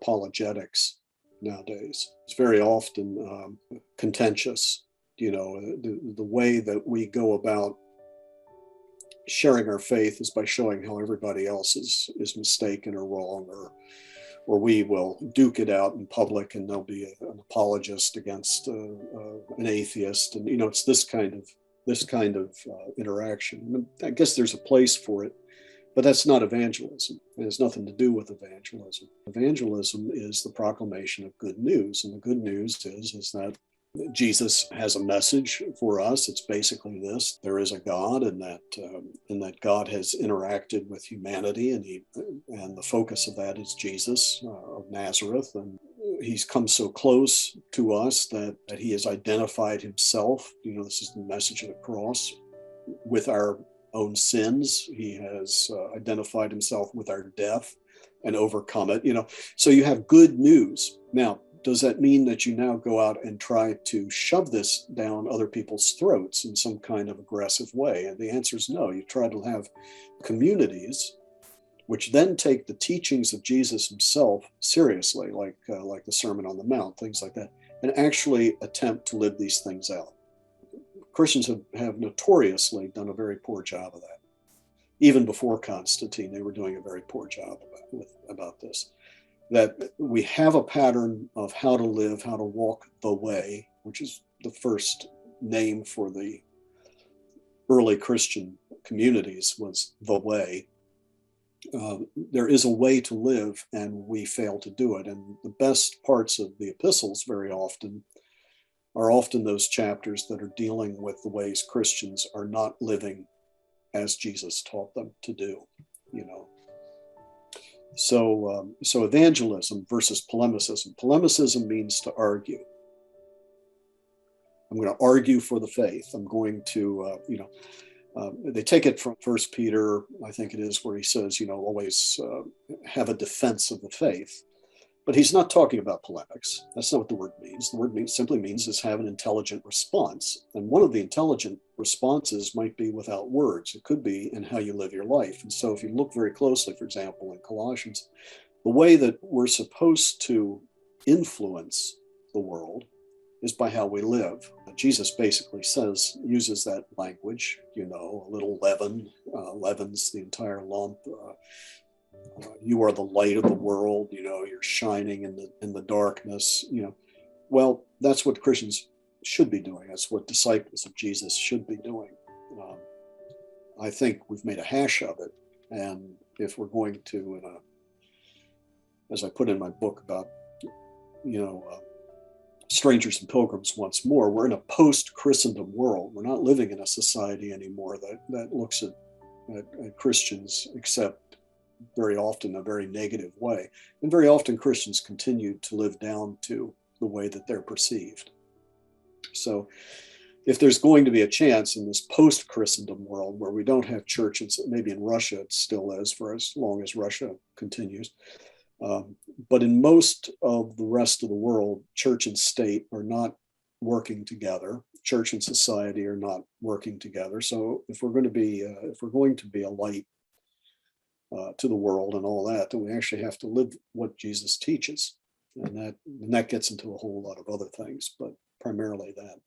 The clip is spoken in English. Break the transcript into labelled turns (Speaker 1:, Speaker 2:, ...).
Speaker 1: apologetics nowadays. It's very often contentious. The way that we go about sharing our faith is by showing how everybody else is mistaken or wrong, or we will duke it out in public, and there'll be an apologist against an atheist, and it's this kind of interaction. I guess there's a place for it, but that's not evangelism. It has nothing to do with evangelism. Evangelism is the proclamation of good news, and the good news is that Jesus has a message for us. It's basically this: there is a God, and that God has interacted with humanity, and the focus of that is Jesus of Nazareth, and he's come so close to us that he has identified himself. This is the message of the cross, with our own sins. He has identified himself with our death and overcome it. So you have good news. Now, does that mean that you now go out and try to shove this down other people's throats in some kind of aggressive way? And the answer is no. You try to have communities which then take the teachings of Jesus himself seriously, like the Sermon on the Mount, things like that, and actually attempt to live these things out. Christians have notoriously done a very poor job of that. Even before Constantine, they were doing a very poor job about this. That we have a pattern of how to live, how to walk the way, which is the first name for the early Christian communities, was the way. There is a way to live, and we fail to do it. And the best parts of the epistles very often are those chapters that are dealing with the ways Christians are not living as Jesus taught them to do, So evangelism versus polemicism. Polemicism means to argue. I'm going to argue for the faith. I'm going to, they take it from 1 Peter, I think it is, where he says, always have a defense of the faith. But he's not talking about polemics. That's not what the word means. The word simply means is have an intelligent response. And one of the intelligent responses might be without words. It could be in how you live your life. And so if you look very closely, for example, in Colossians, the way that we're supposed to influence the world is by how we live. Jesus basically uses that language, a little leaven, leavens the entire lump. You are the light of the world, you're shining in the darkness, Well, that's what Christians should be doing. That's what disciples of Jesus should be doing. I think we've made a hash of it. And if we're going to, as I put in my book about, Strangers and Pilgrims Once More, we're in a post-Christendom world. We're not living in a society anymore that looks at Christians, except very often a very negative way. And very often Christians continue to live down to the way that they're perceived. So if there's going to be a chance in this post-Christendom world where we don't have churches, maybe in Russia it still is for as long as Russia continues, but in most of the rest of the world, church and state are not working together. Church and society are not working together. So if we're going to be a light to the world and all that, then we actually have to live what Jesus teaches, and that gets into a whole lot of other things, but primarily that.